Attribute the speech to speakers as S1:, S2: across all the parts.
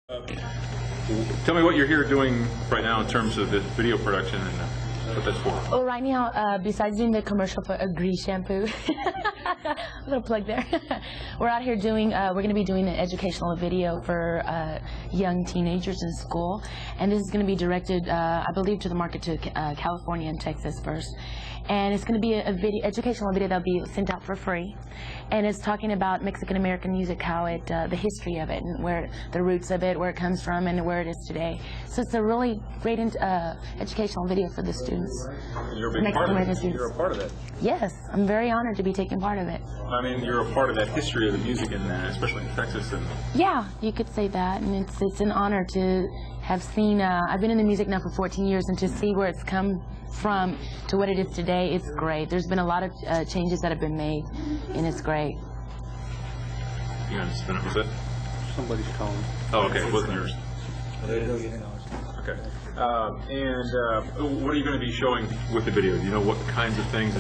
S1: Tell me what you're here doing right now in terms of this video production and what that's for.
S2: Well, right now, besides doing the commercial for Shampoo, a little plug there, we're out here doing, we're going to be doing an educational video for young teenagers in school, and this is going to be directed, I believe, to the market to California and Texas first. And it's going to be a educational video that'll be sent out for free, and it's talking about Mexican American music, how it, the history of it, and where the roots of it, where it comes from, and where it is today. So it's a really great educational video for the students.
S1: You're a big part of it. You're a part of it.
S2: Yes, I'm very honored to be taking part of it.
S1: I mean, you're a part of that history of the music, in especially in Texas. And
S2: yeah, you could say that, and it's an honor to have seen. I've been in the music now for 14 years, and to see where it's come from to what it is today, it's great. There's been a lot of changes that have been made, and it's great.
S1: You want to spin it? Was it?
S3: Somebody's calling.
S1: Oh, okay. It wasn't yours. Okay. And what are you going to be showing with the video? Do you know what kinds of things?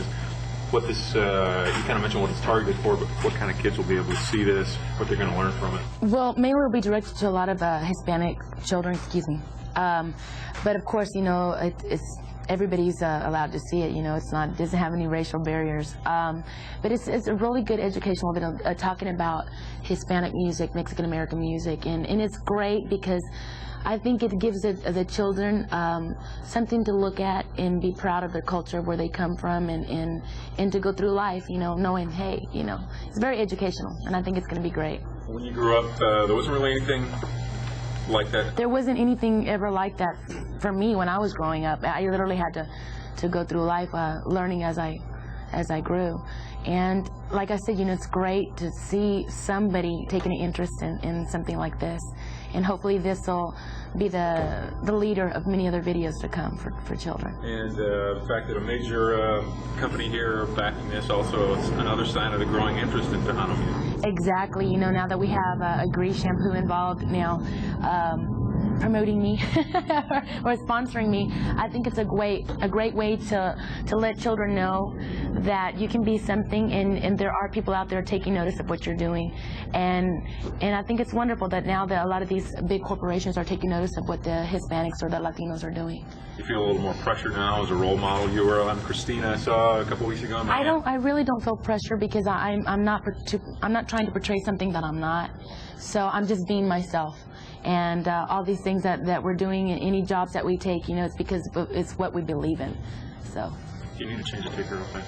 S1: What this? You kind of mentioned what it's targeted for, but what kind of kids will be able to see this? What they're going to learn from it?
S2: Well, mainly it'll be directed to a lot of Hispanic children. Excuse me. But of course, you know, it's everybody's allowed to see it. You know, it doesn't have any racial barriers. But it's a really good educational video talking about Hispanic music, Mexican American music, and it's great because I think it gives the children something to look at and be proud of their culture, where they come from, and to go through life, you know, knowing, hey, you know, it's very educational, and I think it's going to be great.
S1: When you grew up, there wasn't really anything like that? There
S2: wasn't anything ever like that for me when I was growing up. I literally had to go through life learning as I grew. And like I said, you know, it's great to see somebody taking an interest in something like this. And hopefully this will be the leader of many other videos to come for children.
S1: And the fact that a major company here backing this also is another sign of the growing interest in Tejano music.
S2: Exactly. You know, now that we have Shampoo involved now, promoting me or sponsoring me, I think it's a great way to let children know that you can be something, and there are people out there taking notice of what you're doing, and I think it's wonderful that now that a lot of these big corporations are taking notice of what the Hispanics or the Latinos are doing.
S1: You feel a little more pressure now as a role model. You were on Christina, I saw a couple weeks ago.
S2: I really don't feel pressure because I'm not trying to portray something that I'm not. So I'm just being myself. And all these things that we're doing, and any jobs that we take, you know, it's because it's what we believe in. So.
S1: You need to change the ticker real quick.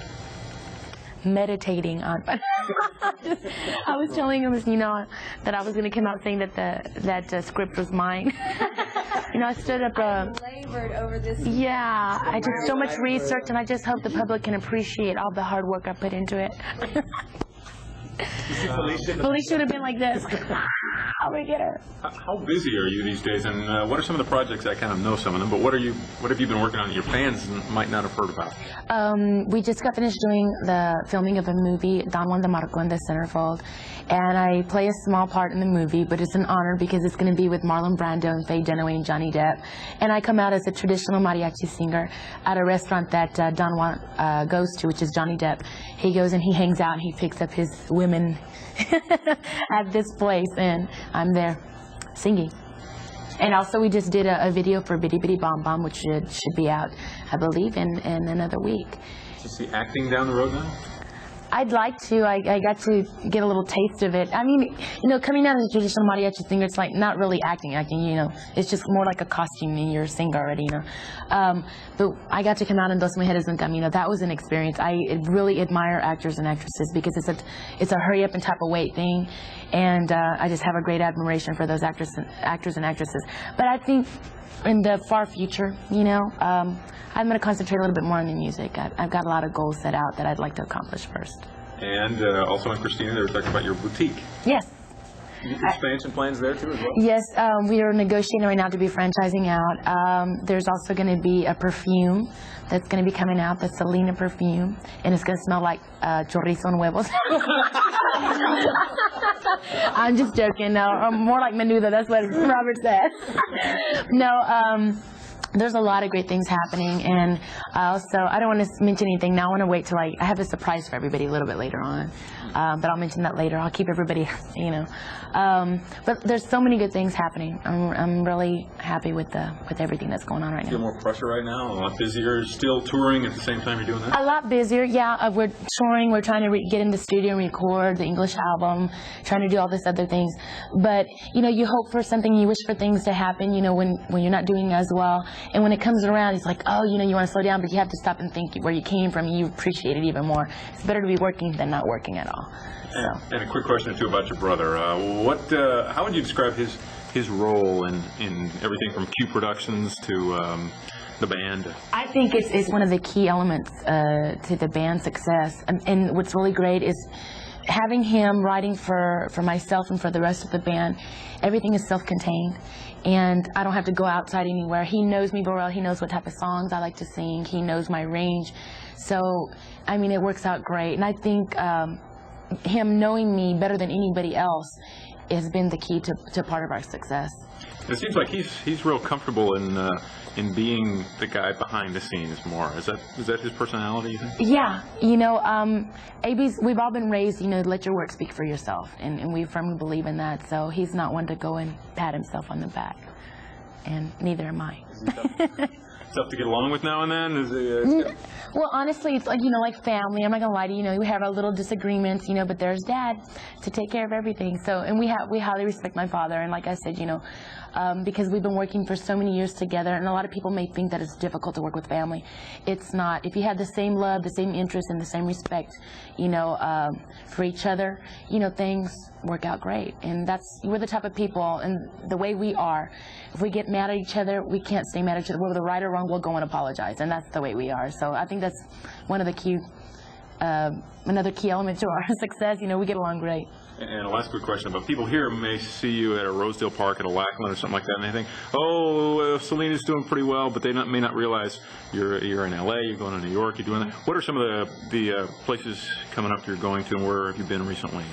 S2: Meditating on. I was telling him, you know, that I was going to come out saying that that script was mine. You know, I stood up.
S4: Labored over this.
S2: Yeah, I did so much research, and I just hope the public can appreciate all the hard work I put into it. Felicia would have been like this. How we get her?
S1: How busy are you these days, and what are some of the projects? I kind of know some of them, but what have you been working on that your fans might not have heard about?
S2: We just got finished doing the filming of a movie, Don Juan de Marco, in the centerfold, and I play a small part in the movie, but it's an honor because it's going to be with Marlon Brando and Faye Dunaway and Johnny Depp, and I come out as a traditional mariachi singer at a restaurant that Don Juan goes to, which is Johnny Depp. He goes and he hangs out and he picks up his women at this place, and I'm there singing. And also we just did a video for Bitty Bitty Bomb Bomb, which should be out, I believe, in another week.
S1: Do you see acting down the road now?
S2: I'd like to. I got to get a little taste of it. I mean, you know, coming out as a traditional mariachi singer, it's like not really acting, you know. It's just more like a costume and you're a singer already, you know. But I got to come out in Dos Mujeres en Camino. That was an experience. I really admire actors and actresses because it's a hurry up and tap away thing. And I just have a great admiration for those actors and actresses. But I think in the far future, you know, I'm going to concentrate a little bit more on the music. I've got a lot of goals set out that I'd like to accomplish first.
S1: And also in Christina, they were talking about your boutique.
S2: Yes.
S1: Expansion plans there too as well?
S2: Yes, we are negotiating right now to be franchising out. There's also going to be a perfume that's going to be coming out, the Selena perfume, and it's going to smell like chorizo and huevos. I'm just joking. No, more like menudo. That's what Robert said. No. there's a lot of great things happening, and also I don't want to mention anything now. I want to wait till I have a surprise for everybody a little bit later on, but I'll mention that later. I'll keep everybody, you know. But there's so many good things happening. I'm really happy with everything that's going on right now.
S1: Feel more pressure right now? A lot busier, still touring at the same time you're doing that?
S2: A lot busier, yeah. We're touring. We're trying to get in the studio and record the English album, trying to do all this other things. But you know, you hope for something, you wish for things to happen. You know, when you're not doing as well. And when it comes around, it's like, oh, you know, you want to slow down, but you have to stop and think where you came from. You appreciate it even more. It's better to be working than not working at all. So.
S1: And a quick question or two about your brother. How would you describe his role in everything from Q Productions to the band?
S2: I think it's one of the key elements to the band's success. And what's really great is having him writing for myself and for the rest of the band. Everything is self-contained, and I don't have to go outside anywhere. He knows me very well. He knows what type of songs I like to sing. He knows my range. So, I mean, it works out great. And I think him knowing me better than anybody else has been the key to part of our success.
S1: It seems like he's real comfortable in being the guy behind the scenes more. Is that his personality, you think?
S2: Yeah, you know, we've all been raised, you know, let your work speak for yourself, and we firmly believe in that. So he's not one to go and pat himself on the back, and neither am I.
S1: Tough to get along with now and then?
S2: Well, honestly, it's like, you know, like family. I'm not gonna lie to you. You know, we have our little disagreements, you know, but there's Dad to take care of everything. So, and we highly respect my father. And like I said, you know, because we've been working for so many years together, and a lot of people may think that it's difficult to work with family. It's not. If you have the same love, the same interest, and the same respect, you know, for each other, you know, things work out great. And we're the type of people, and the way we are, if we get mad at each other, we can't stay mad at each other. Whether right or wrong, we'll go and apologize, and that's the way we are. So I think that's one of the key, another key element to our success. You know, we get along great.
S1: And a last quick question about people here may see you at a Rosedale Park at a Lackland or something like that, and they think, oh, Selena's doing pretty well, but they may not realize you're in LA, you're going to New York, you're doing that. What are some of the places coming up you're going to, and where have you been recently?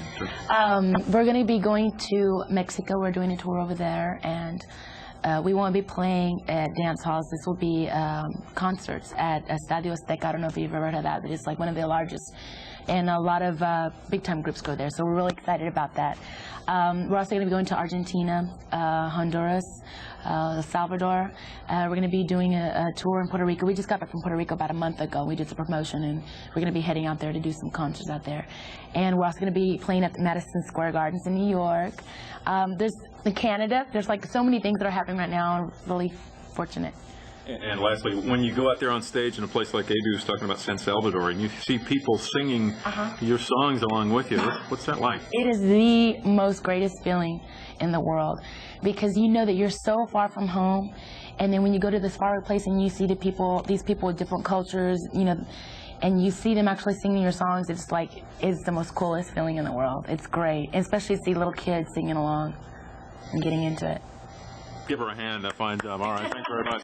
S2: We're going to be going to Mexico. We're doing a tour over there, and we won't be playing at dance halls. This will be concerts at Estadio Azteca. I don't know if you've ever heard of that, but it's like one of the largest. And a lot of big-time groups go there, so we're really excited about that. We're also going to be going to Argentina, Honduras, El Salvador. We're going to be doing a tour in Puerto Rico. We just got back from Puerto Rico about a month ago. We did the promotion, and we're going to be heading out there to do some concerts out there. And we're also going to be playing at the Madison Square Gardens in New York. There's Canada. There's like so many things that are happening right now. I'm really fortunate.
S1: And lastly, when you go out there on stage in a place like Abu's talking about San Salvador, and you see people singing your songs along with you, what's that like?
S2: It is the most greatest feeling in the world, because you know that you're so far from home, and then when you go to this faraway place and you see these people with different cultures, you know, and you see them actually singing your songs, it's the most coolest feeling in the world. It's great, and especially to see little kids singing along and getting into it.
S1: Give her a hand. Fine job. All right. Thanks very much.